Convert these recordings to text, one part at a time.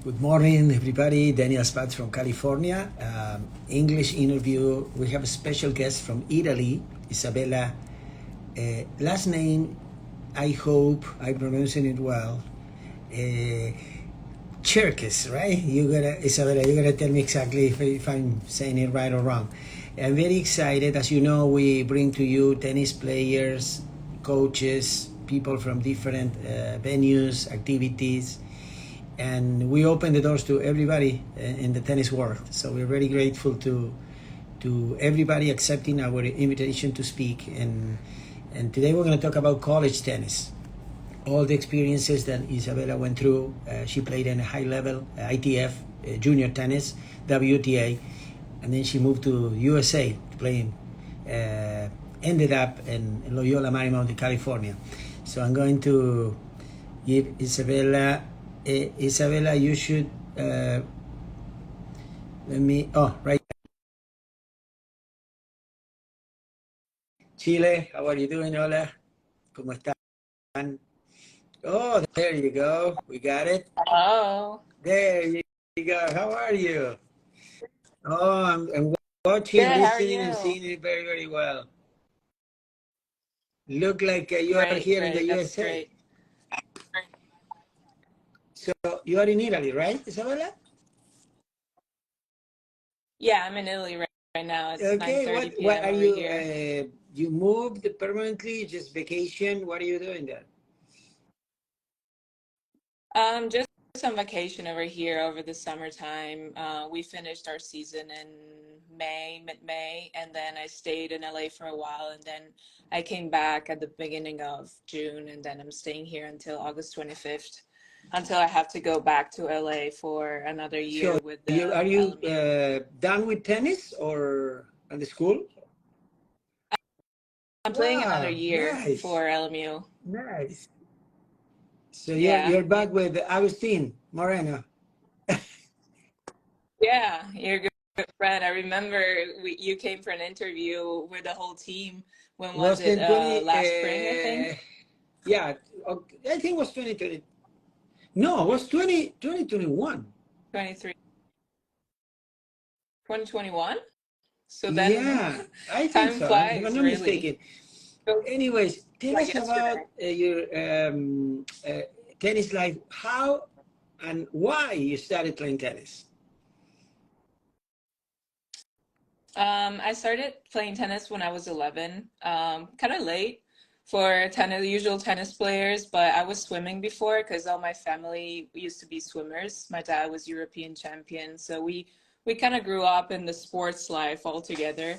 Good morning, everybody. Daniel Spatz from California. English interview. We have a special guest from Italy, Isabella. Last name, I hope I'm pronouncing it well. Tcherkes, right? Isabella, you're gonna tell me exactly if I'm saying it right or wrong. I'm very excited. As you know, we bring to you tennis players, coaches, people from different venues, activities, and we open the doors to everybody in the tennis world. So we're very grateful to everybody accepting our invitation to speak. And today we're going to talk about college tennis, all the experiences that Isabella went through. She played in a high level ITF, junior tennis, WTA, and then she moved to USA playing. Ended up in Loyola Marymount in California. So I'm going to give Isabella. Isabella, you should let me. Oh, right. Chile, how are you doing? Hola, ¿cómo están? Oh, there you go. We got it. Oh, There you go. How are you? Oh, I'm watching, good. How are listening, and you? seeing it very, very well. Look like you are Great, here in the great. That's USA. great. So you are in Italy, right, Isabella? Yeah, I'm in Italy right now. It's Okay. 9:30 What p.m. are over you? here. You moved permanently? Just vacation? What are you doing there? Just on vacation over here over the summertime. We finished our season in mid-May, and then I stayed in LA for a while, and then I came back at the beginning of June, and then I'm staying here until August 25th, until I have to go back to LA for another So year with are the you LMU. done with tennis or at the school? I'm playing another Wow, year nice, for LMU. nice. So Yeah, you're back with Agustin Moreno. yeah, you're a good friend. I remember you came for an interview with the whole team. When was Was it? in 20, Last spring, I think. yeah, I think it was 2020. No, it was 2021. 23, 2021. So then Yeah, I think time so, if I'm flies, not really. mistaken. Feels Anyways, tell like us about yesterday. your tennis life. How and why you started playing tennis? I started playing tennis when I was 11, kind of late for tennis, usual tennis players, but I was swimming before because all my family used to be swimmers. My dad was European champion, so we kind of grew up in the sports life all together.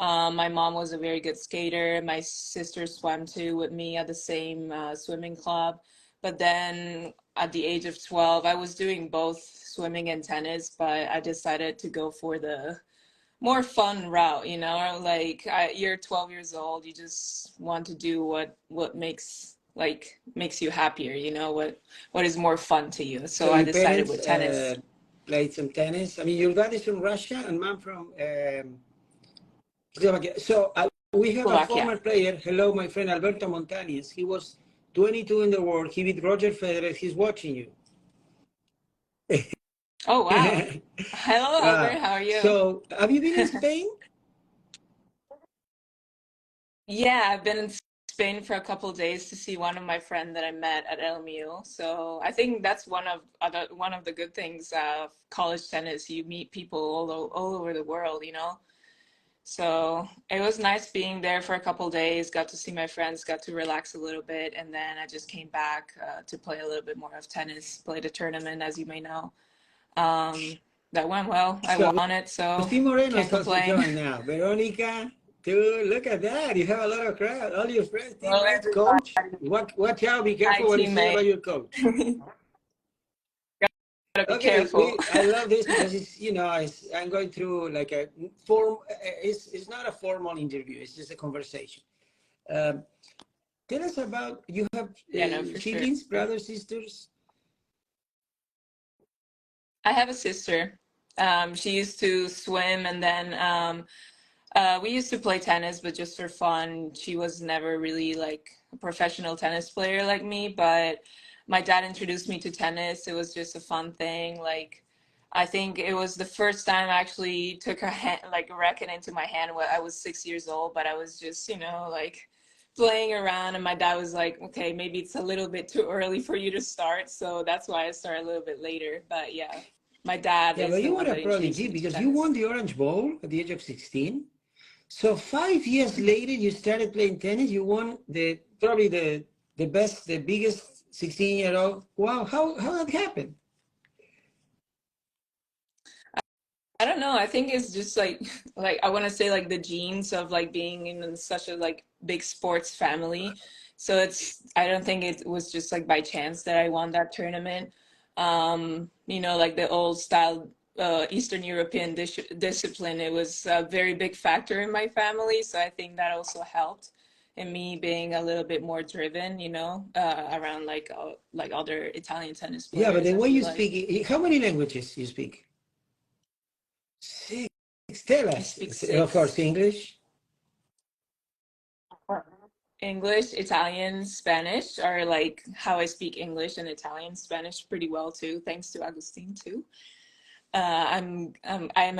My mom was a very good skater. My sister swam too with me at the same swimming club. But then at the age of 12, I was doing both swimming and tennis, but I decided to go for the more fun route, you're 12 years old, you just want to do what makes you happier, what is more fun to you. So So I your decided parents with tennis. played some tennis. I mean, your dad is from Russia and mom from Slovakia. So we have a Slovakia. former player. Hello, my friend Alberto Montañez. He was 22 in the world. He beat Roger Federer. He's watching you. Oh, wow. Hello, Albert, how are you? So have you been in Spain? Yeah, I've been in Spain for a couple of days to see one of my friends that I met at LMU. So I think that's one of the good things of college tennis. You meet people all over the world, So it was nice being there for a couple days, got to see my friends, got to relax a little bit, and then I just came back to play a little bit more of tennis, played a tournament, as you may know. That went well. I So won it, so Agustin Moreno can't is also complain. joined now. Veronica, dude, look at that. You have a lot of crowd. All your friends, Hello, teammates, coach. everybody. Watch out. Be Hi, careful what you say teammate. about your coach. Gotta be Okay, careful. I love this because it's I'm going through like a form. It's not a formal interview. It's just a conversation. Um, Tell us about you have Yeah, no, for sure. siblings, brothers, sisters. I have a sister. She used to swim, and then we used to play tennis, but just for fun. She was never really like a professional tennis player like me, but my dad introduced me to tennis. It was just a fun thing. Like, I think it was the first time I actually took like a racket into my hand when I was 6 years old, but I was just, like playing around. And my dad was like, okay, maybe it's a little bit too early for you to start. So that's why I started a little bit later. But yeah, my dad Yeah, is but the you were one a that introduced prodigy me to because you won tennis. the Orange Bowl at the age of 16. So 5 years later, you started playing tennis. You won the probably the best, the biggest 16-year-old. Wow, how that happened? I don't know. I think it's just like like I want to say like the genes of like being in such a like big sports family. So I don't think it was just like by chance that I won that tournament. Like the old style Eastern European discipline, it was a very big factor in my family. So I think that also helped in me being a little bit more driven, around like other Italian tennis Yeah, but players, the I way feel you like. speak, how many languages you speak? Six. Tell I us. speak Of course, six. English. English, Italian, Spanish are like how I speak English and Italian, Spanish pretty well too, thanks to Agustin too. I'm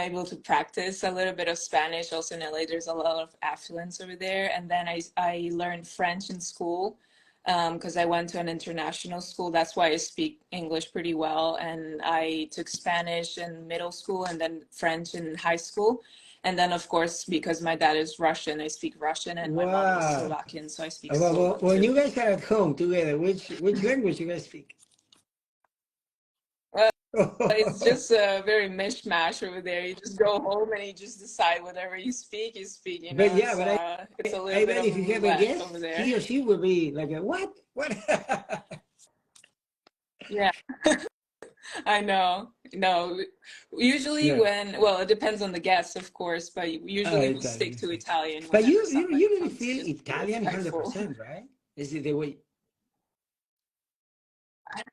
able to practice a little bit of Spanish. Also in LA, there's a lot of affluence over there. And then I learned French in school because I went to an international school. That's why I speak English pretty well. And I took Spanish in middle school and then French in high school. And then, of course, because my dad is Russian, I speak Russian, and my mom is Wow. Slovakian, so I speak Well, Slovak when too. you guys are at home together, which language you guys speak? It's just a very mishmash over there. You just go home and you just decide whatever you speak, But yeah, It's but I, it's a little I bit bet of if a you have a roulette over guest, there. he or she will be like, what? What? Yeah, I know. No, usually Yeah. well, it depends on the guest, of course, but usually we stick Italian. to Italian But whenever you somebody really comes feel just to be Italian respectful. 100%, right? Is it the way?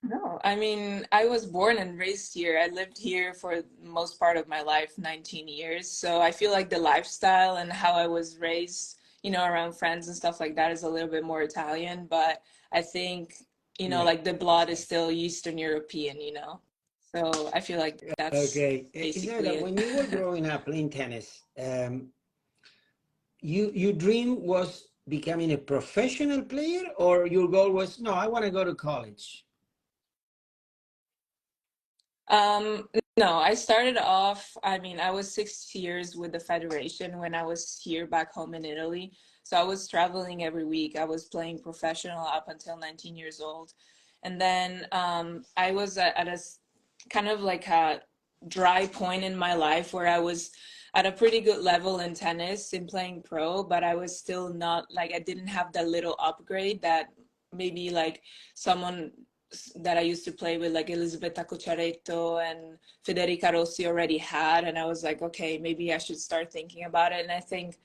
No, I mean, I was born and raised here. I lived here for most part of my life, 19 years. So I feel like the lifestyle and how I was raised, around friends and stuff like that is a little bit more Italian. But I think, Yeah. like the blood is still Eastern European. So I feel like that's Okay. basically Isabella, it. when you were growing up playing tennis, your dream was becoming a professional player, or your goal was, no, I want to go to college? Um, no, I started off, I mean, I was 6 years with the Federation when I was here back home in Italy. So I was traveling every week. I was playing professional up until 19 years old. And then I was at kind of like a dry point in my life where I was at a pretty good level in tennis in playing pro, but I was still not like I didn't have that little upgrade that maybe like someone that I used to play with, like Elisabetta Cocciaretto and Federica Rossi, already had. And I was like, okay, maybe I should start thinking about it. And I think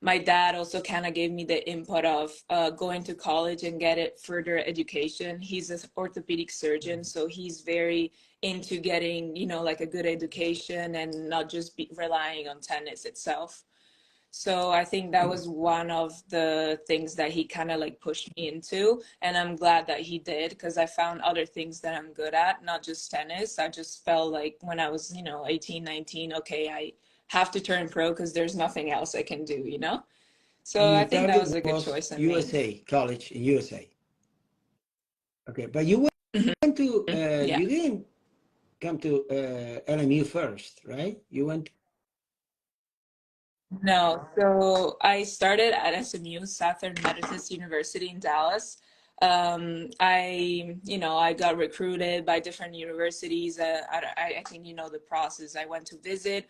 my dad also kind of gave me the input of going to college and get it further education. He's an orthopedic surgeon, so he's very into getting, like a good education and not just relying on tennis itself. So I think that was one of the things that he kind of like pushed me into. And I'm glad that he did because I found other things that I'm good at, not just tennis. I just felt like when I was, 18, 19, okay, I have to turn pro because there's nothing else I can do? And So I your think that target was a good was choice I made. USA, college in USA. Okay, but you went to, Yeah. you didn't come to LMU first, right? You went, No, so I started at SMU, Southern Methodist University in Dallas. I got recruited by different universities. I think you know the process. I went to visit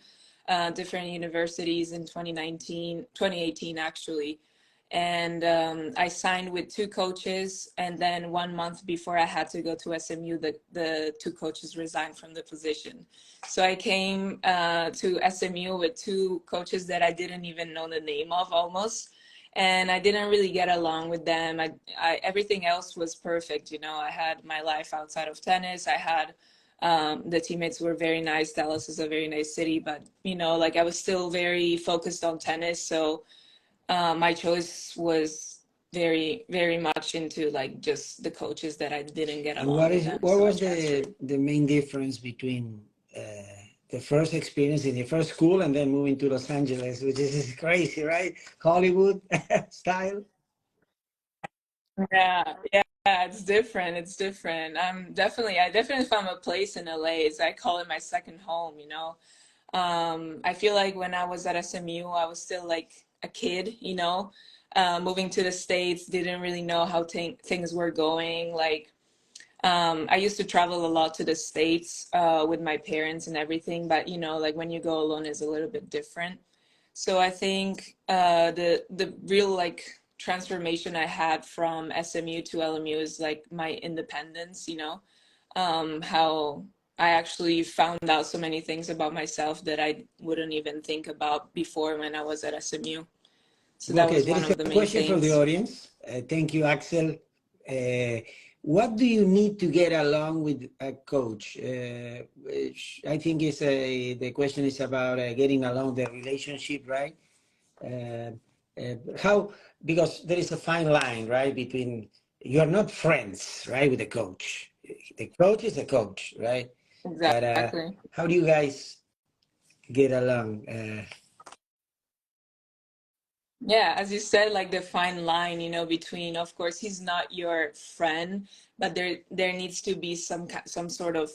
different universities in 2019, 2018 actually. And I signed with two coaches. And then 1 month before I had to go to SMU, the two coaches resigned from the position. So I came to SMU with two coaches that I didn't even know the name of almost. And I didn't really get along with them. Everything else was perfect. I had my life outside of tennis. I had the teammates were very nice. Dallas is a very nice city, but like I was still very focused on tennis. So my choice was very, very much into like just the coaches that I didn't get And along with them, what so I was transferred. the main difference between the first experience in your first school and then moving to Los Angeles, which is crazy, right? Hollywood style. Yeah, yeah, it's different. It's different. I definitely found a place in LA. It's, I call it my second home, you know. I feel like when I was at SMU, I was still like a kid, you know, moving to the States, didn't really know how things were going. Like, I used to travel a lot to the States with my parents and everything, but you know, like when you go alone is a little bit different. So I think the real like transformation I had from SMU to LMU is like my independence, you know, how I actually found out so many things about myself that I wouldn't even think about before when I was at SMU. So that Okay, was there one is a of the main question from the things. audience. Thank you, Axel. What do you need to get along with a coach? Which I think is the question is about getting along the relationship, right? Uh, how, because there is a fine line, right, between you're not friends, right, with the coach. The coach is a coach, right? But Exactly. how do you guys get along? Yeah, as you said, like the fine line, you know, between, of course, he's not your friend, but there needs to be some sort of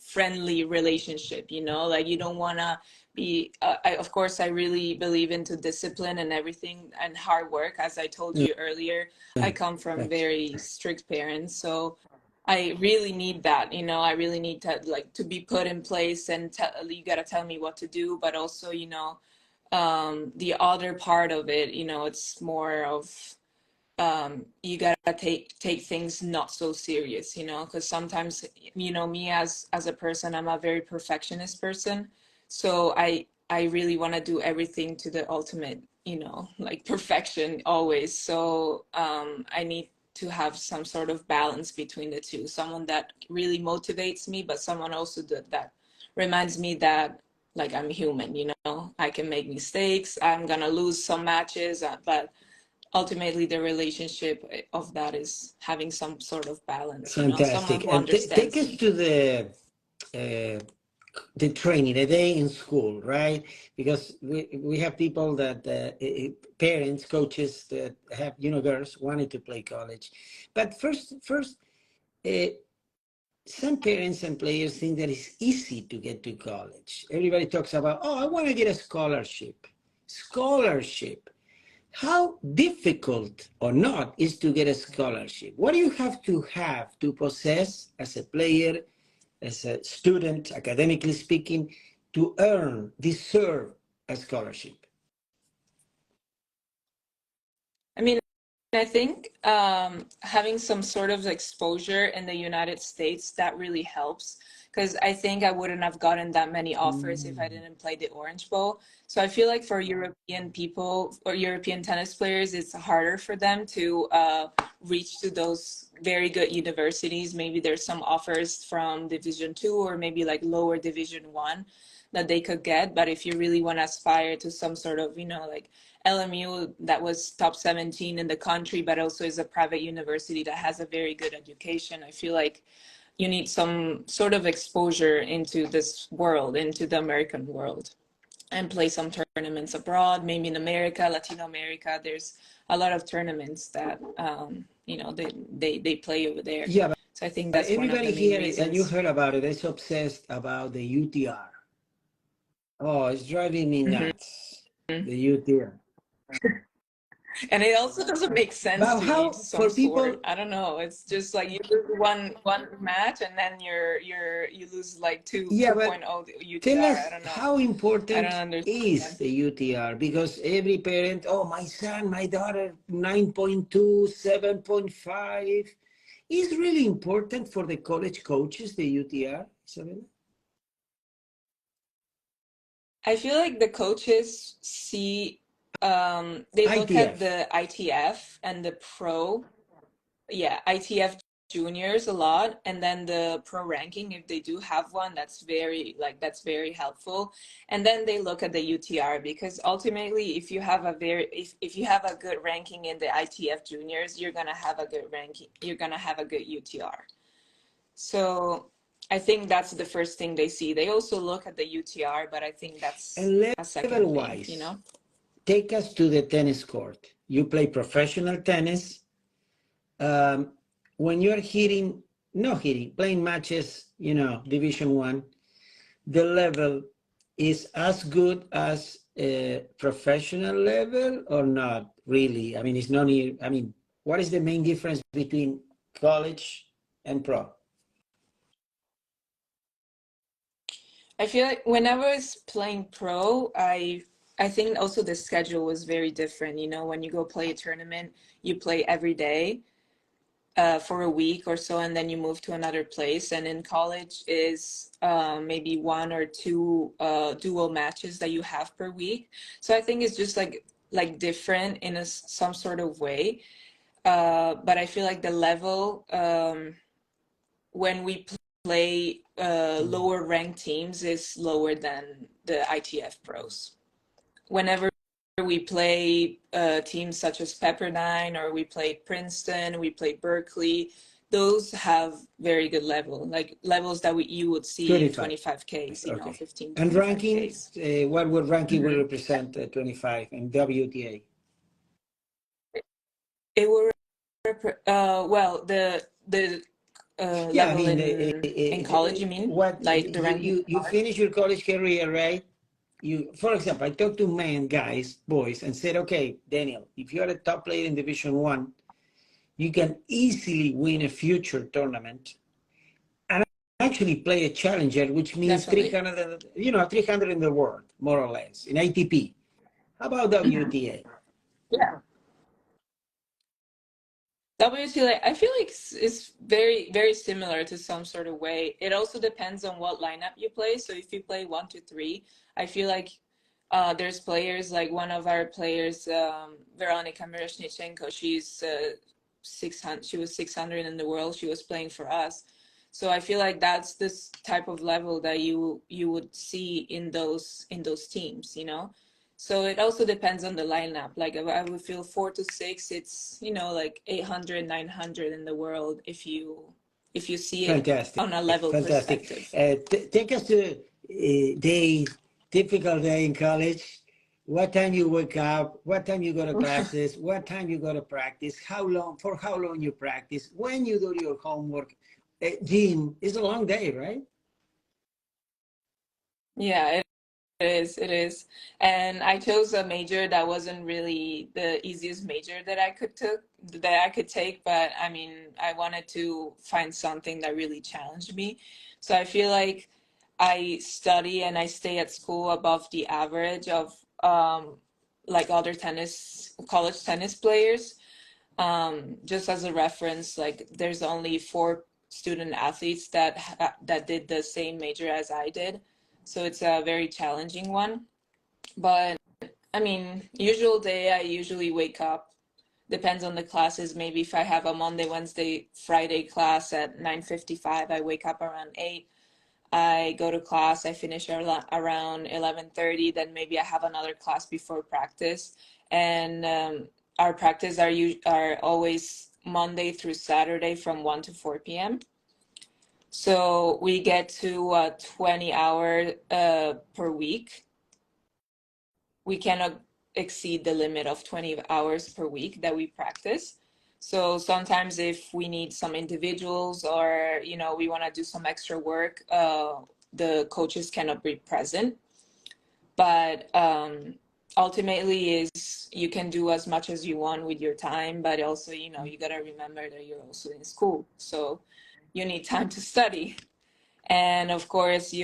friendly relationship, you know, like you don't want to be of course, I really believe into discipline and everything and hard work. As I told you earlier, I come from Thanks. very strict parents, so I really need that, you know, I really need to like to be put in place and tell you got to tell me what to do, but also, you know, the other part of it, you know, it's more of you gotta take things not so serious, you know, because sometimes, you know, me as a person, I'm a very perfectionist person, so I really want to do everything to the ultimate, you know, like perfection always. So I need to have some sort of balance between the two. Someone that really motivates me, but someone also that reminds me that like I'm human, you know, I can make mistakes. I'm gonna lose some matches, but ultimately the relationship of that is having some sort of balance, you know, someone Fantastic. who And take understands us me. to uh, the training, the day in school, right? Because we have people that parents, coaches that have girls wanted to play college, but first, uh, some parents and players think that it's easy to get to college. Everybody talks about, oh, I want to get a scholarship. Scholarship. How difficult or not is to get a scholarship? What do you have to possess as a player, as a student, academically speaking, to deserve a scholarship? I mean, I think having some sort of exposure in the United States that really helps because I think I wouldn't have gotten that many offers if I Mm. didn't play the Orange Bowl. So I feel like for European people or European tennis players, it's harder for them to reach to those very good universities. Maybe there's some offers from Division Two or maybe like lower Division One that they could get. But if you really want to aspire to some sort of, you know, like LMU that was top 17 in the country, but also is a private university that has a very good education. I feel like you need some sort of exposure into this world, into the American world, and play some tournaments abroad, maybe in America, Latino America. There's a lot of tournaments that, you know, they play over there. Yeah, So I think but that's one of everybody the main here, and you reasons. heard about it, is obsessed about the UTR. Oh, it's driving me Mhm. nuts. The UTR. And it also doesn't make sense But to me to how, some for people, sort. I don't know. It's just like you lose one match and then you lose like yeah, but 2.0 tell UTR. I us don't know. how I don't important is understand. the UTR? Because every parent, oh, my son, my daughter, 9.2, 7.5. Is really important for the college coaches, the UTR, Isabella? I feel like the coaches see they look at ITF. the ITF and the pro. Yeah, ITF juniors a lot, and then the pro ranking, if they do have one, that's very helpful. And then they look at the UTR, because ultimately if you have if you have a good ranking in the ITF juniors, you're gonna have a good ranking, you're gonna have a good UTR. So I think that's the first thing they see. They also look at the UTR, but I think that's And a second level thing, you wise, know? take us to the tennis court. You play professional tennis. Um, when you're hitting, no hitting, playing matches, Division One, the level is as good as a professional level or not really? I mean, it's not near. I mean, what is the main difference between college and pro? I feel like when I was playing pro, I think also the schedule was very different. You know, when you go play a tournament, you play every day for a week or so, and then you move to another place. And in college is maybe one or two dual matches that you have per week. So I think it's just like different in some sort of way. But I feel like the level when we play lower ranked teams is lower than the ITF pros. Whenever we play teams such as Pepperdine, or we play Princeton, we play Berkeley, those have very good level, like levels that you would see in 25. 25Ks, you know, Okay. 15, And ranking, 25Ks. what would ranking will Mm-hmm. represent 25 and WTA? It will well, the Yeah, I level mean, in college, you mean? what Like the ranking in you college? finish your college career, right? For example, I talked to men, guys, boys, and said, okay, Daniel, if you're a top player in Division One, you can easily win a future tournament and actually play a challenger, which means Definitely. 300, 300 in the world, more or less, in ATP. How about Mm-hmm. WTA? Yeah. WTLA, I feel like it's very, very similar to some sort of way. It also depends on what lineup you play. So if you play 1, 2, 3, I feel like there's players like one of our players, Veronika Miroshnichenko. She's 600. She was 600 in the world. She was playing for us. So I feel like that's this type of level that you would see in those teams, you know. So it also depends on the lineup. Like I would feel 4 to 6, it's, you know, like 800, 900 in the world if you see it Fantastic, on a level fantastic. perspective. Take us to day, typical day in college. What time you wake up? What time you go to classes? What time you go to practice? How long? For how long you practice? When you do your homework? Gene, it's a long day, right? Yeah, it is. And I chose a major that wasn't really the easiest major that I could take, but I mean, I wanted to find something that really challenged me. So I feel like I study and I stay at school above the average of like other college tennis players. Just as a reference, like there's only 4 student athletes that did the same major as I did. So it's a very challenging one. But I mean, usual day, I usually wake up. Depends on the classes. Maybe if I have a Monday, Wednesday, Friday class at 9:55, I wake up around 8. I go to class. I finish around 11:30. Then maybe I have another class before practice. And our practice are always Monday through Saturday from 1 to 4 p.m. So we get to 20 hour per week. We cannot exceed the limit of 20 hours per week that we practice. So sometimes if we need some individuals, or you know, we want to do some extra work, the coaches cannot be present. But ultimately is you can do as much as you want with your time, but also, you know, you got to remember that you're also in school, so you need time to study. And of course,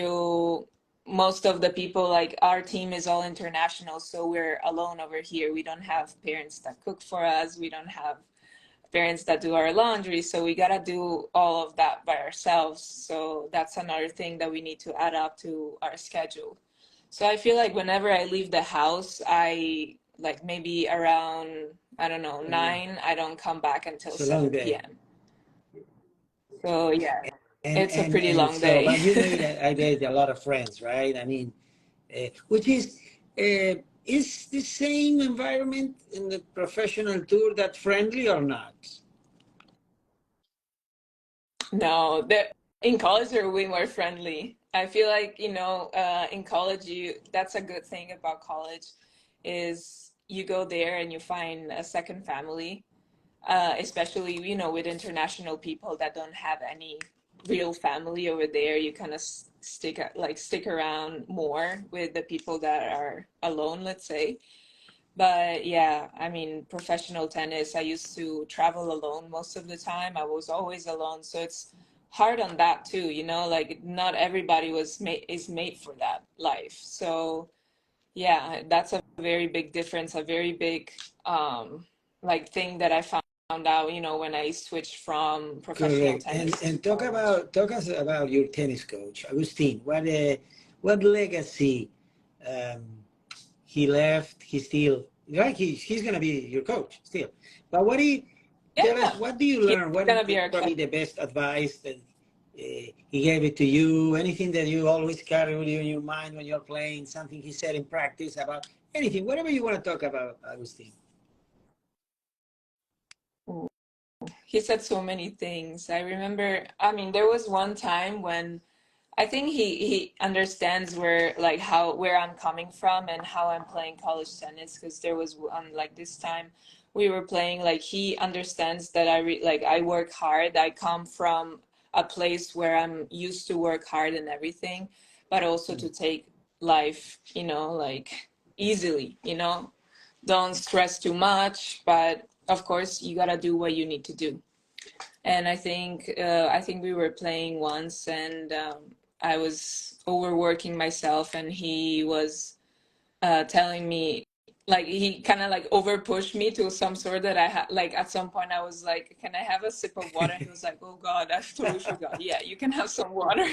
most of the people, like our team is all international, so we're alone over here. We don't have parents that cook for us. We don't have parents that do our laundry. So we got to do all of that by ourselves. So that's another thing that we need to add up to our schedule. So I feel like whenever I leave the house, I like maybe around, I don't know, Uh, 9, I don't come back until it's a long 7 day. p.m. So yeah, And it's a and pretty and long so, day. but you made, I bet, a lot of friends, right? I mean, which is the same environment in the professional tour that friendly or not? No, in college they're way more friendly. I feel like, in college that's a good thing about college is you go there and you find a second family, especially, with international people that don't have any real family over there. You kind of stick around more with the people that are alone, let's say. But yeah, I mean, professional tennis, I used to travel alone most of the time. I was always alone. So it's hard on that too, like not everybody is made for that life. So yeah, that's a very big difference, a very big like thing that I found out, when I switched from professional Correct. tennis to And college. talk us about your tennis coach, Agustin. What legacy um, he left? He still, right? He's gonna be your coach still. But tell us, Yeah, what do you he's learn? What gonna is be our coach. probably the best advice that he gave it to you? Anything that you always carry with you in your mind when you're playing? Something he said in practice about anything, whatever you want to talk about, Agustin. He said so many things. I remember, I mean, there was one time when I think he understands where I'm coming from and how I'm playing college tennis, because there was like this time we were playing, like he understands that I work hard. I come from a place where I'm used to work hard and everything, but also Mm. to take life, like easily, don't stress too much, but of course you gotta do what you need to do. And I think we were playing once, and I was overworking myself, and he was telling me, like he kind of like over pushed me to some sort that I had, like at some point I was like, can I have a sip of water? He was like, oh God, I totally forgot. Yeah, you can have some water.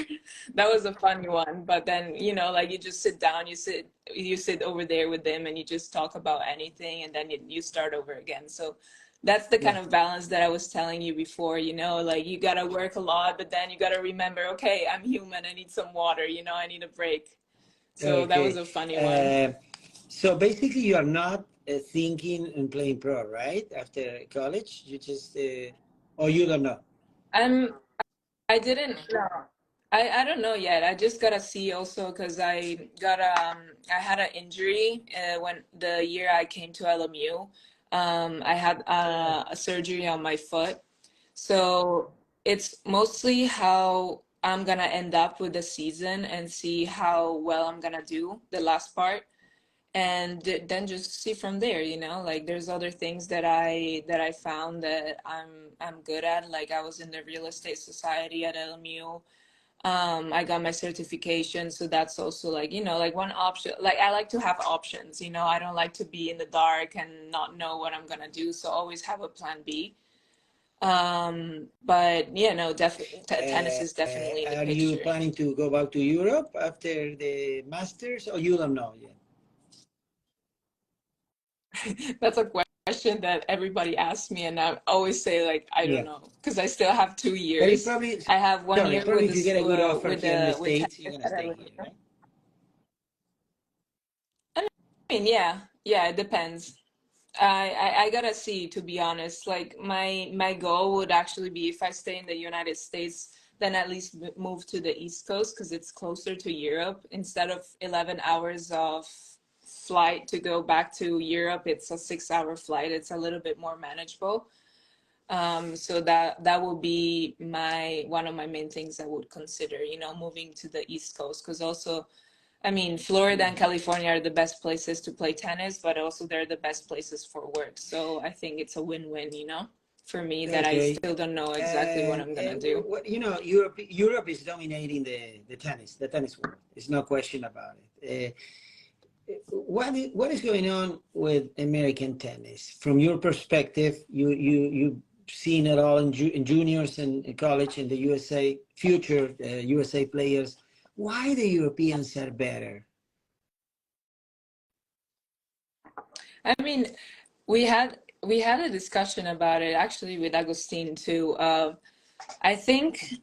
That was a funny one. But then, like you just sit down, you sit over there with them, and you just talk about anything, and then you start over again. So that's the kind Yeah. of balance that I was telling you before, like you gotta work a lot, but then you gotta remember, okay, I'm human, I need some water, I need a break. So that was Okay. a funny one. Uh, so basically, you are not thinking and playing pro, right? After college, you just, or you don't know. I'm I didn't know. I don't know yet. I just gotta see also because I had an injury when the year I came to LMU. I had Oh, a surgery on my foot. So it's mostly how I'm gonna end up with the season and see how well I'm gonna do the last part, and then just see from there, like there's other things that I found that I'm good at. Like I was in the real estate society at LMU. I got my certification, so that's also like, like one option. Like I like to have options, I don't like to be in the dark and not know what I'm gonna do, so always have a plan B. But yeah, no, definitely tennis is definitely in the are you picture. planning to go back to Europe after the Masters, or you don't know yet? That's a question that everybody asks me, and I always say like I don't Yeah. know, because I still have two But it years. probably, I have one sorry, year probably with if you this get a good offer with here in the the with States, you're tennis gonna at stay LMU. here, right? I mean, yeah, it depends. I gotta see, to be honest. Like my goal would actually be, if I stay in the United States, then at least move to the East Coast because it's closer to Europe. Instead of 11 hours of flight to go back to Europe, it's a 6-hour flight. It's a little bit more manageable. So that will be my one of my main things I would consider, moving to the East Coast, because also, I mean, Florida and California are the best places to play tennis, but also they're the best places for work. So I think it's a win-win, for me, that I Okay. still don't know exactly what I'm gonna do. What, Europe is dominating the tennis world. There's no question about it. What is going on with American tennis from your perspective? You've seen it all in juniors and in college in the USA, future USA players. Why the Europeans are better? I mean, we had a discussion about it actually with Agustin too. I think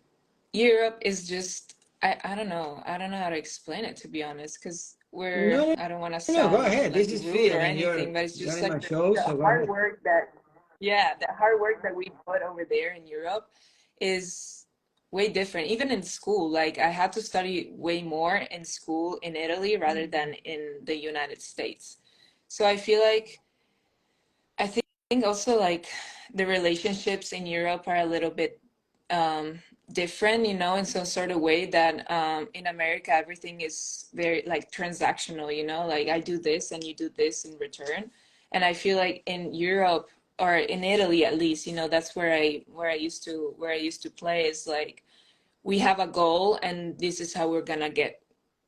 Europe is just I don't know. I don't know how to explain it, to be honest, because No, no, I don't want to no, go sound ahead. like This is rude free. I or mean, anything, but it's you're just in my like show, the so go hard ahead. work that yeah, the hard work that we put over there in Europe is way different. Even in school, like I had to study way more in school in Italy rather than in the United States. So I feel like I think also like the relationships in Europe are a little bit um, different, you know, in some sort of way that in America everything is very like transactional, you know, like I do this and you do this in return. And I feel like in Europe or in Italy at least, you know, that's where I used to play is like we have a goal and this is how we're gonna get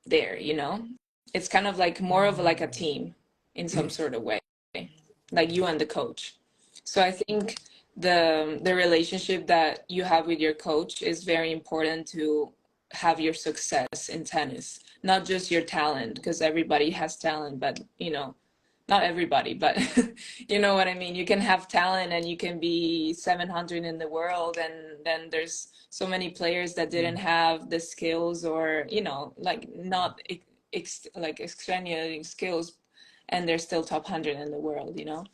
there, you know? It's kind of like more of like a team in some sort of way, like you and the coach. So I think the relationship that you have with your coach is very important to have your success in tennis, not just your talent, because everybody has talent, but you know, not everybody, but you know what I mean. You can have talent and you can be 700 in the world, and then there's so many players that didn't have the skills or you know, like not like extraordinary skills, and they're still top 100 in the world. You know,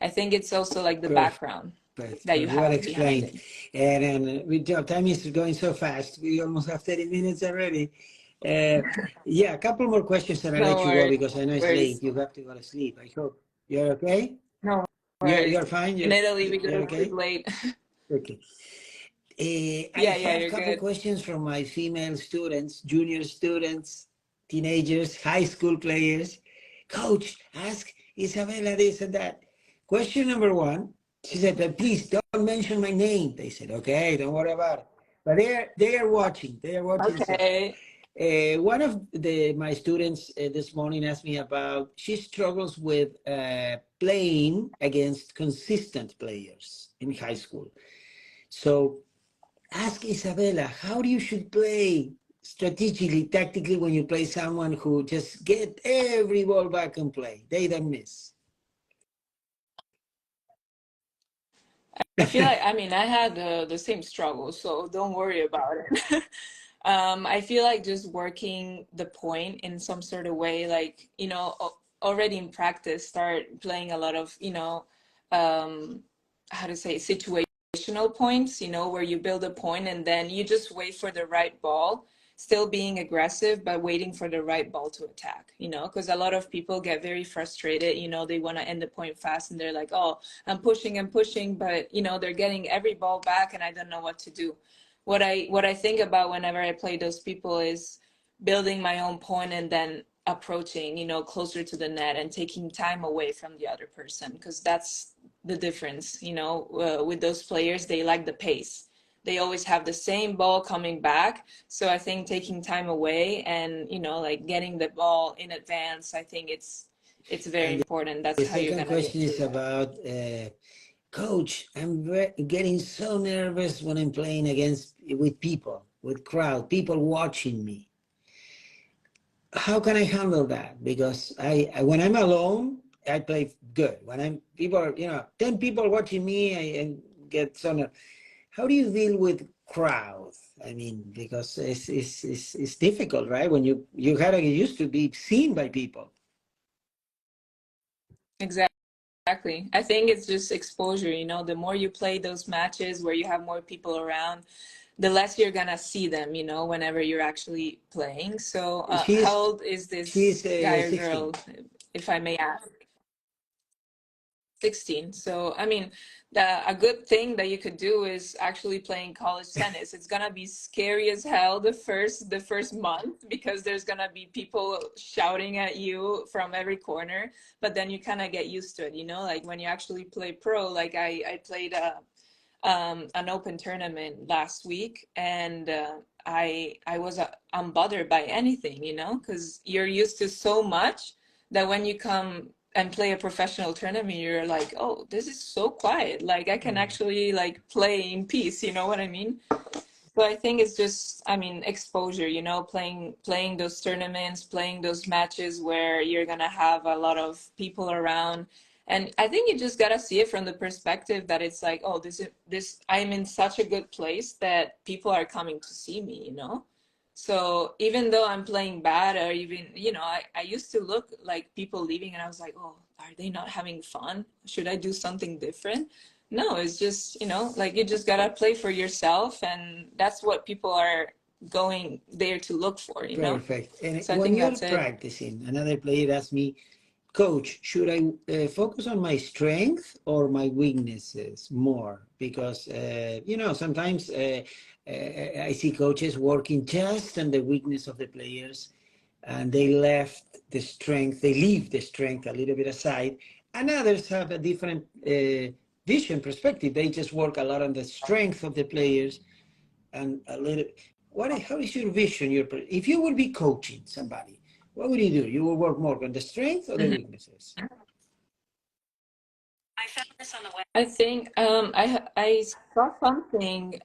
I think it's also like the Perfect. background that you Perfect. Well have behind explained. it. And we time is going so fast. We almost have 30 minutes already. Uh, yeah, a couple more questions and I'll No let you go worries. because I know it's late. You have to go to sleep. I hope you're okay. No You're worries. fine. In Italy, we go You're to sleep okay. late. Okay. I Yeah, have a you're couple good. questions from my female students, junior students, teenagers, high school players. Coach, ask Isabella this and that. Question number one, she said, "But please don't mention my name." They said, okay, don't worry about it. But they are watching. They are watching. So Okay. one of my students this morning asked me about she struggles with playing against consistent players in high school. So ask Isabella, how do you should play strategically, tactically when you play someone who just get every ball back and play? They don't miss. I feel like, I mean, I had the same struggle, so don't worry about it. I feel like just working the point in some sort of way, like, you know, already in practice, start playing a lot of, you know, um, how to say, situational points, you know, where you build a point and then you just wait for the right ball, still being aggressive, but waiting for the right ball to attack, you know, because a lot of people get very frustrated, you know, they want to end the point fast and they're like, oh, I'm pushing, but, you know, they're getting every ball back and I don't know what to do. What I think about whenever I play those people is building my own point and then approaching, you know, closer to the net and taking time away from the other person because that's the difference, you know, with those players, they like the pace. They always have the same ball coming back. So I think taking time away and, you know, like getting the ball in advance, I think it's very And important. That's the how you're second gonna get question through is that. about coach. I'm getting so nervous when I'm playing against with people, with crowd, people watching me. How can I handle that? Because when I'm alone, I play good. When I'm people are, 10 people watching me, I get so nervous. How do you deal with crowd? I mean, because it's difficult, right? When you gotta get used to be seen by people. Exactly. I think it's just exposure, you know, the more you play those matches where you have more people around, the less you're gonna see them, you know, whenever you're actually playing. So, how She's old is she's this guy or 16. girl, if I may ask? 16. So, I mean, a good thing that you could do is actually playing college tennis. It's gonna be scary as hell the first month because there's gonna be people shouting at you from every corner, but then you kind of get used to it, you know, like when you actually play pro, like I played an open tournament last week and I was unbothered by anything, you know, because you're used to so much that when you come and play a professional tournament, you're like, oh, this is so quiet. Like I can actually like play in peace, you know what I mean? So I think it's just, I mean, exposure, you know, playing those tournaments, playing those matches where you're gonna have a lot of people around And I think you just gotta see it from the perspective that it's like, oh, this I'm in such a good place that people are coming to see me, you know? So even though I'm playing bad, or even, you know, I used to look like people leaving and I was like, oh, are they not having fun? Should I do something different? No, it's just, you know, like you just gotta play for yourself, and that's what people are going there to look for, you know? Perfect. And So I when think you're that's it. practicing, another player asked me, Coach, should I focus on my strength or my weaknesses more? Because, you know, sometimes I see coaches working just on the weakness of the players, and they left the strength, they leave the strength a little bit aside. And others have a different vision, perspective. They just work a lot on the strength of the players and a little. How is your vision? If you would be coaching somebody, what would you do? You will work more on the strength or the Mhm. weaknesses? I think I saw something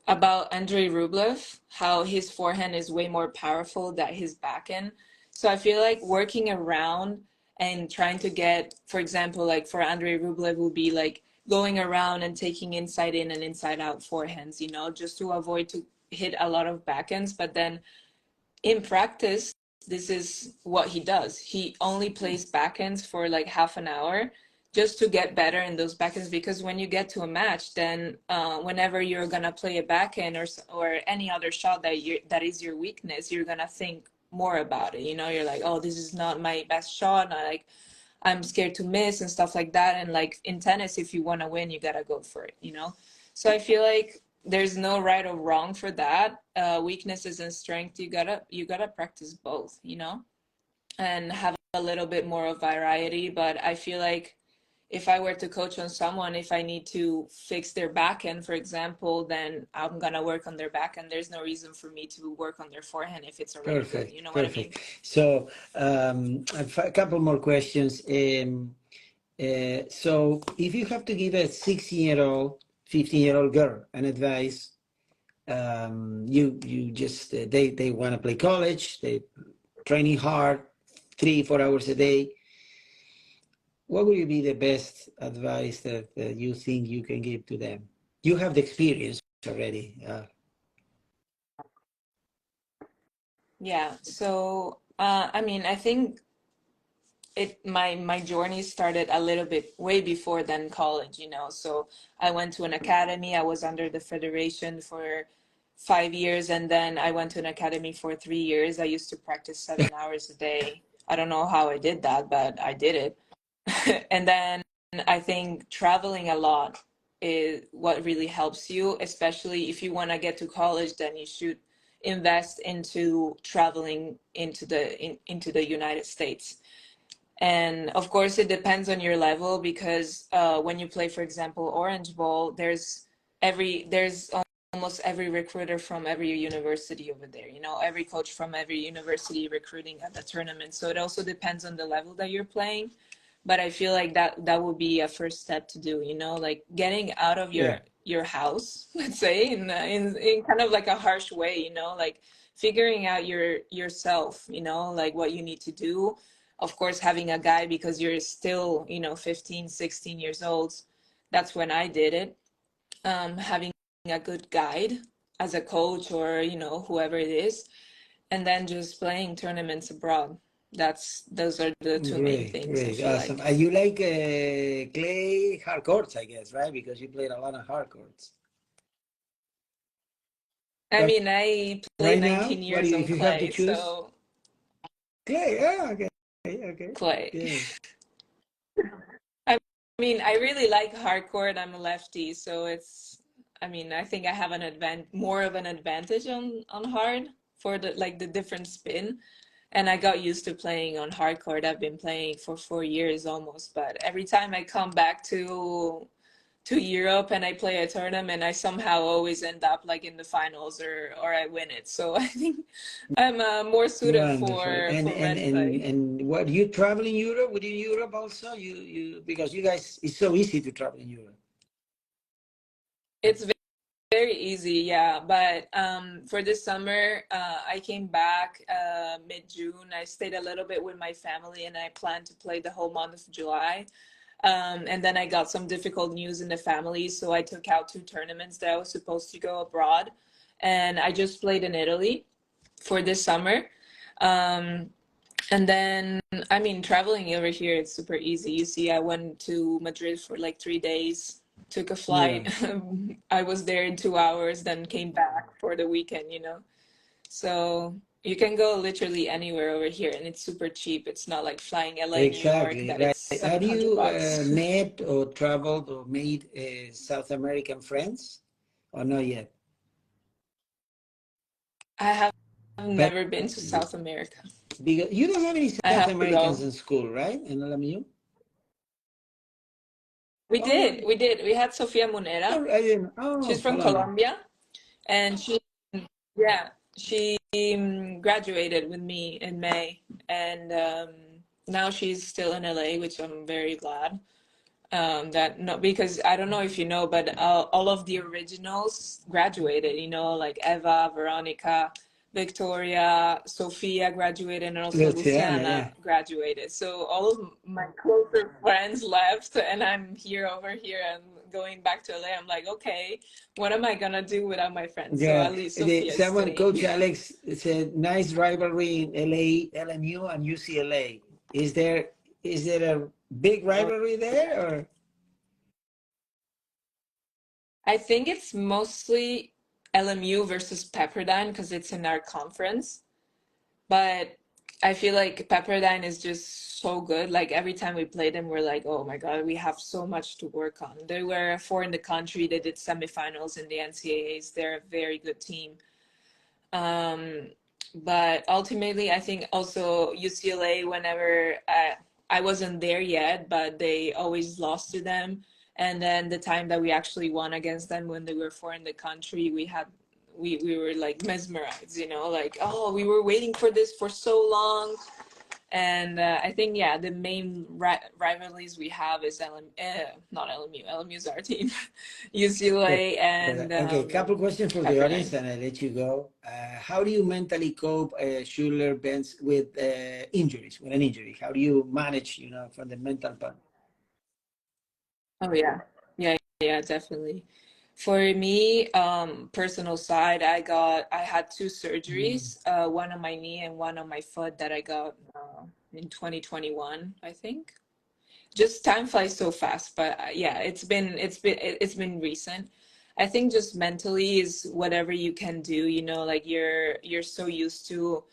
about Andrei Rublev, how his forehand is way more powerful than his backhand. So I feel like working around and trying to get, for example, like for Andrei Rublev would be like going around and taking inside in and inside out forehands, you know, just to avoid to hit a lot of backhands. But then in practice, this is what he does. He only plays backhands for like half an hour just to get better in those backhands, because when you get to a match, then whenever you're gonna play a backhand or any other shot that is your weakness, you're gonna think more about it. You know, you're like, oh, this is not my best shot. I'm scared to miss and stuff like that. And like in tennis, if you want to win, you gotta go for it, you know? So I feel like there's no right or wrong for that. Weaknesses and strength, you gotta practice both, you know, and have a little bit more of variety. But I feel like if I were to coach on someone, if I need to fix their backhand, for example, then I'm gonna work on their backhand. There's no reason for me to work on their forehand if it's already good. You Perfect, know what I mean? perfect. So a couple more questions. So if you have to give a 16-year-old, 15-year-old girl an advice, you just they want to play college, they training hard, 3 4 hours a day. What would be the best advice that you think you can give to them? You have the experience already. Yeah. So, I mean, I think my journey started a little bit way before than college, you know. So I went to an academy. I was under the federation for 5 years, and then I went to an academy for 3 years. I used to practice 7 hours a day. I don't know how I did that, but I did it. And then I think traveling a lot is what really helps you, especially if you want to get to college, then you should invest into traveling into the United States. And of course, it depends on your level, because when you play, for example, Orange Bowl, there's almost every recruiter from every university over there. You know, every coach from every university recruiting at the tournament. So it also depends on the level that you're playing. But I feel like that would be a first step to do. You know, like getting out of Yeah. your house, let's say, in kind of like a harsh way. You know, like figuring out yourself. You know, like what you need to do, of course having a guy, because you're still, you know, 15, 16 years old. That's when I did it. Having a good guide as a coach, or you know, whoever it is, and then just playing tournaments abroad. Those are the two main Great, things I great, feel awesome. like. You like clay hard courts, I guess, right? Because you played a lot of hard courts. I But mean, I played right now, 19 what do years you, on if you have to clay, choose? so Clay, oh, okay, okay, clay. yeah. I mean, I really like hardcourt. I'm a lefty, so I mean, I think I have more of an advantage on hard for the different spin. And I got used to playing on hardcourt. I've been playing for 4 years almost, but every time I come back to Europe and I play a tournament, I somehow always end up like in the finals, or I win it. So I think I'm more suited Wonderful. And for and match and play. and what you travel in Europe? Within Europe also? You because you guys, it's so easy to travel in Europe. It's very easy, yeah. But for this summer, I came back mid-June. I stayed a little bit with my family, and I planned to play the whole month of July. And then I got some difficult news in the family, so I took out two tournaments that I was supposed to go abroad, and I just played in Italy for this summer. Um, and then, I mean, traveling over here, it's super easy. You see, I went to Madrid for like 3 days, took a Yeah, flight. I was there in 2 hours, then came back for the weekend, you know? So you can go literally anywhere over here, and it's super cheap. It's not like flying LA, New York, exactly. that Right. it's Have 700 you bucks. met or traveled or made South American friends or not yet? I have But never been to South America. because you don't have any I South have to Americans go. in school, right? In LMU? We Oh, did, we did. We had Sofia Monera. I didn't. Oh, She's from hold on. Colombia, and yeah, she graduated with me in May, and now she's still in LA, which I'm very glad. That no, because I don't know if you know, but all of the originals graduated, you know, like Eva, Veronica, Victoria, Sophia graduated, and also Luciana, Luciana yeah. graduated. So all of my closer friends left, and I'm here over here and going back to LA. I'm like, okay, what am I gonna do without my friends? So Yeah. at least Sophia is Someone, staying. Coach Alex said, nice rivalry in LA, LMU, and UCLA. Is there a big rivalry there or? I think it's mostly LMU versus Pepperdine because it's in our conference. But I feel like Pepperdine is just so good. Like every time we play them, we're like, oh my God, we have so much to work on. They were four in the country. They did semifinals in the NCAAs. They're a very good team. Um, but ultimately, I think also UCLA, whenever I wasn't there yet, but they always lost to them. And then the time that we actually won against them when they were four in the country, we were like mesmerized, you know, like, oh, we were waiting for this for so long. And I think, yeah, the main rivalries we have is not LMU. LMU is our team, Yeah. UCLA and Okay, couple questions for the audience, Pepperdine. and I let you go. How do you mentally cope, Schuler, Benz, with injuries, with an injury? How do you manage, from the mental part? Oh yeah. Yeah, yeah, definitely. For me, personal side, I had two Mm. surgeries, one on my knee and one on my foot that I got in 2021, I think. Just time flies so fast, but yeah, it's been recent. I think just mentally is whatever you can do, you know, like you're so used to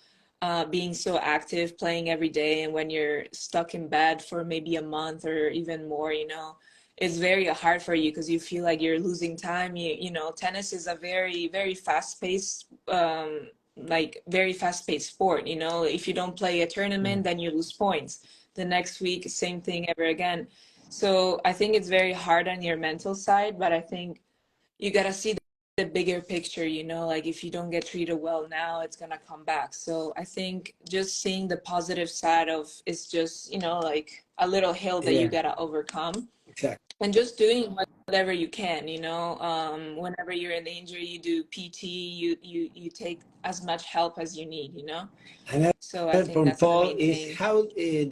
being so active, playing every day, and when you're stuck in bed for maybe a month or even more, you know, it's very hard for you because you feel like you're losing time. You know, tennis is a very, very fast-paced like very fast-paced sport, you know. If you don't play a Yeah, tournament, then you lose points. The next week, same thing ever again. So I think it's very hard on your mental side, but I think you gotta see the bigger picture, you know, like if you don't get treated well now, it's gonna come back. So I think just seeing the positive side of it's just, you know, like a little hill that you yeah, gotta overcome exactly. and just doing whatever you can, you know. Whenever you're in the injury, you do PT, you take as much help as you need, you know. So I Another think from that's the Paul main is thing. how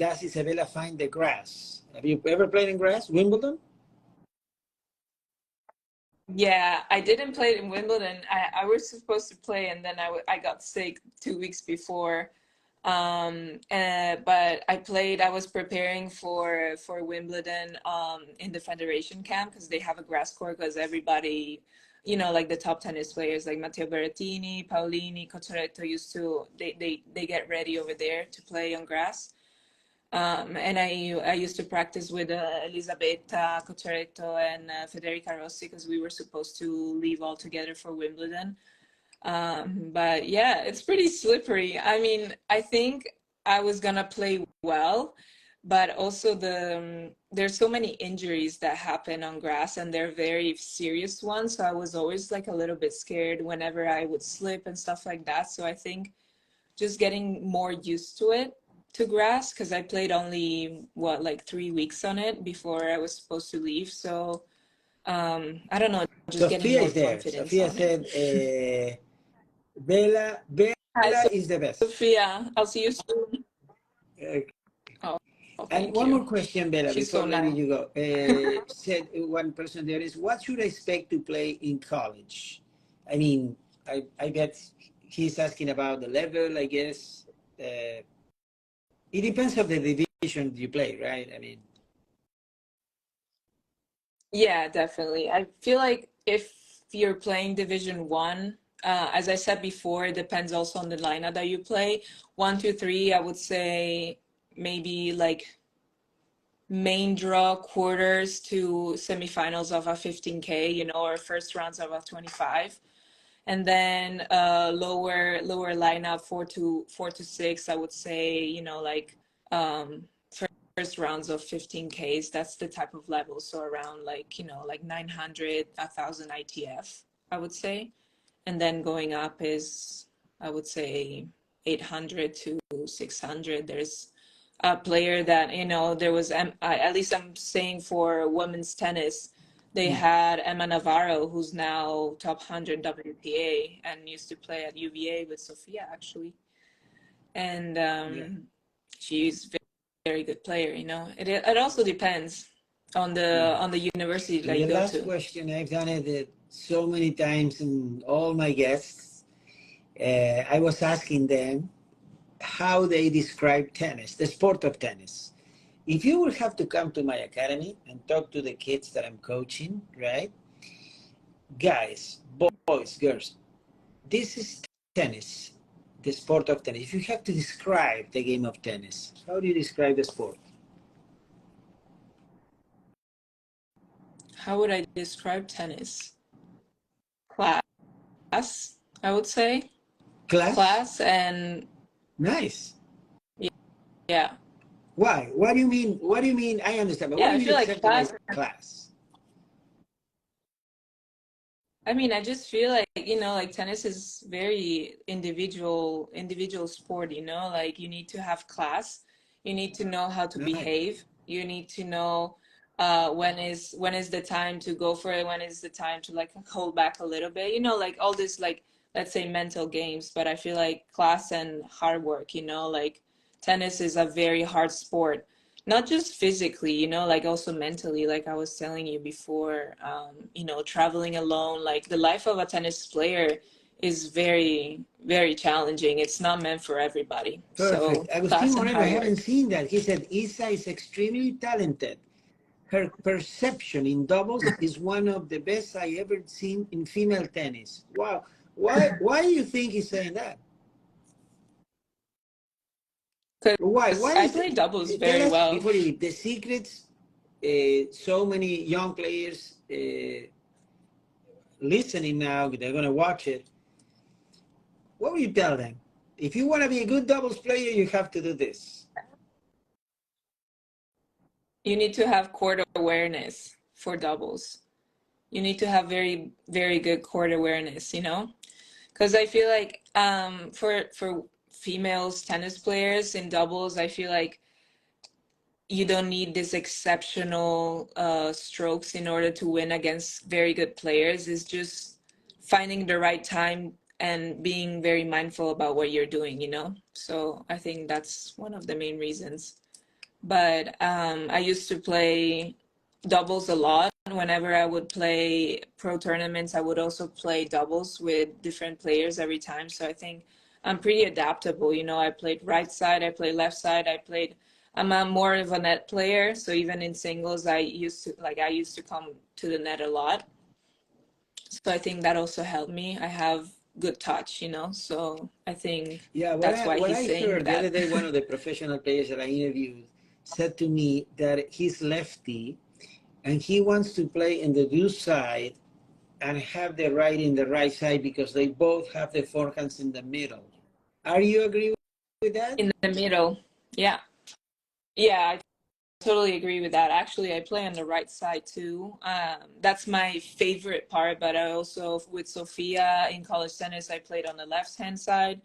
does Isabella find the grass? Have you ever played in grass, Wimbledon? Yeah, I didn't play it in Wimbledon. I was supposed to play, and then I got sick 2 weeks before. But I played. I was preparing for Wimbledon in the federation camp because they have a grass court because everybody, you know, like the top tennis players like Matteo Berrettini, Paolini, Cotoretto used to they get ready over there to play on grass. And I used to practice with Elisabetta Cotteretto and Federica Rossi because we were supposed to leave all together for Wimbledon. But yeah, it's pretty slippery. I mean, I think I was gonna play well, but also there's so many injuries that happen on grass and they're very serious ones. So I was always like a little bit scared whenever I would slip and stuff like that. So I think just getting more used to it to grass because I played only what like 3 weeks on it before I was supposed to leave. So I don't know, just getting Sophia more is there. confidence Sophia on it. said, Hi, Bella is the best. Sophia. I'll see you soon. Uh, Oh, and thank one more you. question, Bella, She's before so letting nice. you go. Said one person there is, what should I expect to play in college? I mean, I bet he's asking about the level, I guess. Uh, it depends of the division you play, right? I mean, Yeah, definitely. I feel like if you're playing Division One, as I said before, it depends also on the lineup that you play. One, two, three, I would say maybe like main draw quarters to semifinals of a 15K, or first rounds of a 25. And then lower lineup four to six, I would say, like um first rounds of 15Ks. That's the type of level. So around like, like 900, 1,000 ITF, I would say. And then going up is, I would say, 800 to 600. There's a player that, there was, at least I'm saying for women's tennis, they mm, had Emma Navarro, who's now top 100 WTA and used to play at UVA with Sofia, actually. And yeah. she's very good player, It also depends on the Yeah. on the university And that you the go last to. question, I've done it so many times in all my guests. I was asking them how they describe tennis, the sport of tennis. If you will have to come to my academy and talk to the kids that I'm coaching, right? Guys, boys, girls, this is tennis, the sport of tennis. If you have to describe the game of tennis, how do you describe the sport? How would I describe tennis? Class, I would say. Class? Class and Nice. yeah. Why? What do you mean? What do you mean? I understand, but what Yeah, do I you mean feel like exactly by class. class? I mean, I just feel like, like tennis is very individual sport, like you need to have class. You need to know how to Nice. behave. You need to know when is the time to go for it, when is the time to like hold back a little bit. Like all this like let's say mental games, but I feel like class and hard work, like tennis is a very hard sport, not just physically, like also mentally, like I was telling you before, traveling alone, like the life of a tennis player is very, very challenging. It's not meant for everybody. Perfect. So Agustin class and Moreno, I hard haven't work. seen that. He said Isa is extremely talented. Her perception in doubles is one of the best I ever seen in female tennis. Wow. Why do you think he's saying that? Why? Because Why I is play it? doubles Tell very us well. before you leave the secrets. So many young players listening now, they're going to watch it. What would you tell them? If you want to be a good doubles player, you have to do this. You need to have court awareness for doubles. You need to have very, very good court awareness, Because I feel like for females tennis players in doubles, I feel like you don't need this exceptional strokes in order to win against very good players. It's just finding the right time and being very mindful about what you're doing, So I think that's one of the main reasons. But I used to play doubles a lot. Whenever I would play pro tournaments, I would also play doubles with different players every time. So I think I'm pretty adaptable. I played right side, I played left side, I'm a more of a net player. So even in singles, I used to come to the net a lot. So I think that also helped me. I have good touch, So I think Yeah, that's why what he's I saying heard the other that. day, one of the professional players that I interviewed said to me that he's lefty and he wants to play in the deuce side and have the right in the right side because they both have the forehands in the middle. Are you agree with that? In the middle. Yeah. Yeah, totally agree with that. Actually, I play on the right side too. That's my favorite part, but I also, with Sophia in college tennis, I played on the left hand side.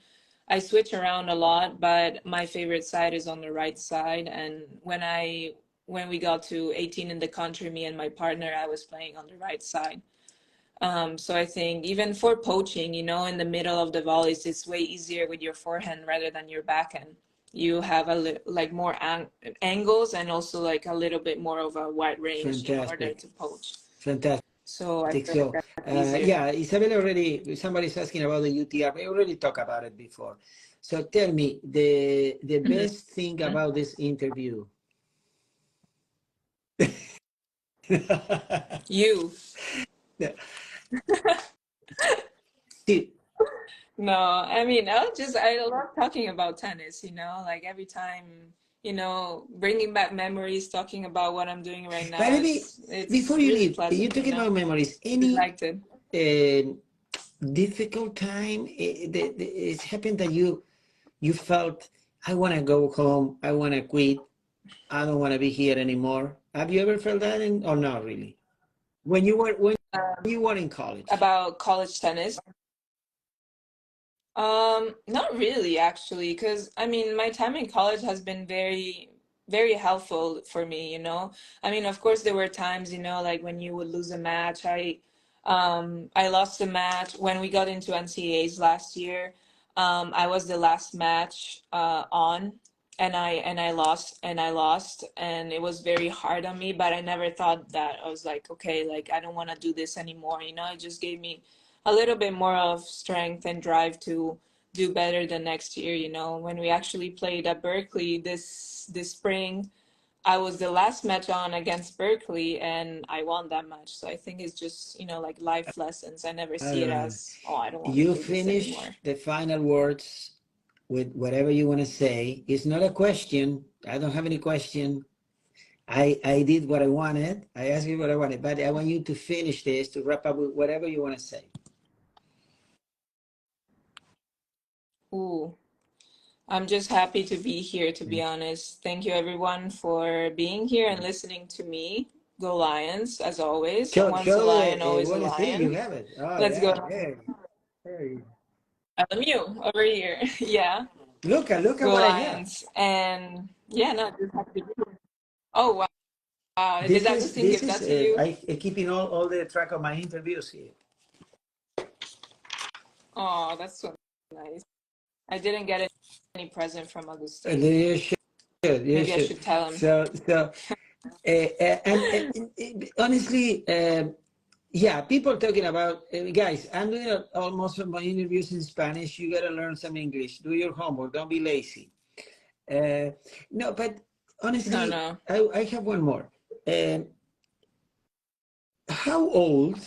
I switch around a lot, but my favorite side is on the right side. And when I when we got to 18 in the country, me and my partner, I was playing on the right side. So I think even for poaching, you know, in the middle of the volleys, it's way easier with your forehand rather than your backhand. You have like more angles and also like a little bit more of a wide range in order Fantastic. to poach. Fantastic. So I feel like So, that's easier. yeah, Isabella already, somebody's asking about the UTR. We already talked about it before. So tell me, the Mhm. best thing about this interview. You. Yeah. See, No, I mean, I love talking about tennis, you know, like every time, you know, bringing back memories, talking about what I'm doing right but now, let me, before it's you really leave, you're pleasant, you talking know. about memories. I Any liked it. difficult time it's happened that you felt, I want to go home, I want to quit, I don't want to be here anymore? Have you ever felt that or not really? When you were in college? About college tennis. Not really actually, because I mean, my time in college has been very, very helpful for me, you know. I mean, of course, there were times, you know, like when you would lose a match. I lost a match when we got into NCAAs last year. I was the last match on, and I lost, and it was very hard on me. But I never thought that I was like, okay, like I don't want to do this anymore, you know. It just gave me a little bit more of strength and drive to do better the next year. You know, when we actually played at Berkeley this spring, I was the last match on against Berkeley and I won that match. So I think it's just, you know, like life lessons. I never All see it right. as, oh, I don't want to You do this finish anymore. the final words with whatever you want to say. It's not a question. I don't have any question. I did what I wanted. I asked you what I wanted, but I want you to finish this to wrap up with whatever you want to say. Ooh, I'm just happy to be here, to be Thank honest. Thank you everyone for being here and listening to me. Go Lions, as you. always. Show, Once a show lion, the, always a want to see, you lion. have it. Oh, Let's go. yeah, there you LMU over here. Yeah. look at Go what I have. Lions. And yeah, no, just happy to be here. Oh wow. Wow. Did Agustin This give is, that to you? I keeping all the track of my interviews here. Oh, that's so nice. I didn't get any present from Agustin. You should, you Maybe I should. should tell him. So, honestly, yeah, people talking about, guys, I'm doing almost all my interviews in Spanish. You got to learn some English. Do your homework. Don't be lazy. Uh, no, but No, honestly, no. I have one more. Um, how old,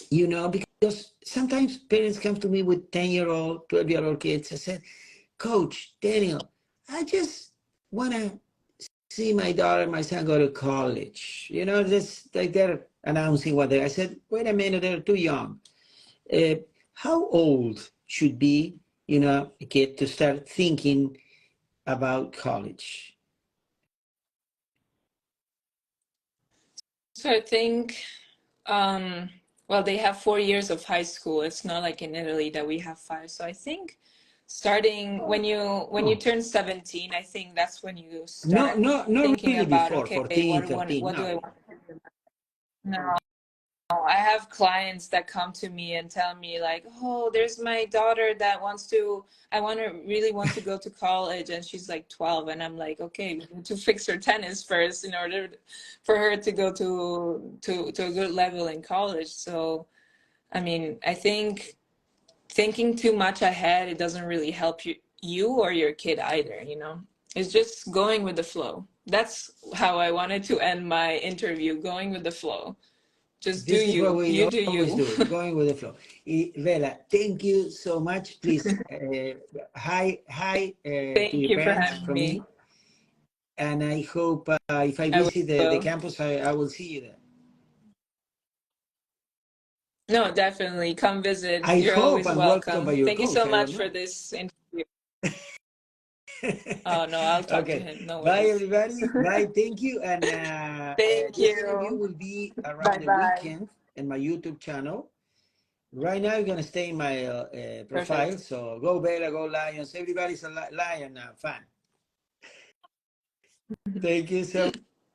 because sometimes parents come to me with 10-year-old, 12-year-old kids. I said, Coach, Daniel, I just want to see my daughter, my son go to college. Just like they're announcing what they. I said, wait a minute, they're too young. Uh, how old should be, a kid to start thinking about college? So I think, um, well, they have 4 years of high school. It's not like in Italy that we have five. So I think starting when you Oh, turn 17, I think that's when you no, start no, not thinking really about, before okay, 14, 13. what do I No. want to do? No. I have clients that come to me and tell me like, "Oh, there's my daughter that really want to go to college and she's like 12." And I'm like, "Okay, we need to fix her tennis first in order for her to go to a good level in college." So, I mean, I think thinking too much ahead, it doesn't really help you or your kid either, you know? It's just going with the flow. That's how I wanted to end my interview, going with the flow. Just do This is what you. we You do always you. do, going with the flow. Vela, thank you so much. Please, hi to Thank your you for parents having from me. me. And I hope if I I visit the will. campus, I will see you there. No, definitely. Come visit. I You're hope always I'm welcome by welcome. your Thank you coach. so I don't much for know. this interview. Oh, no, I'll talk to Okay. him. No Bye, worries. everybody. Bye. Thank you. And Thank this interview you. will be Bye around the bye. weekend in my YouTube channel. Right now, you're going to stay in my profile. Perfect. So go Bella, go Lions. Everybody's a Lion fan. Thank you so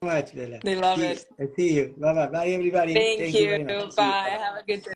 much, Bella. They love it. See you. Bye bye. Bye everybody. Thank Thank you you. very much. See you. Bye. Have a good day.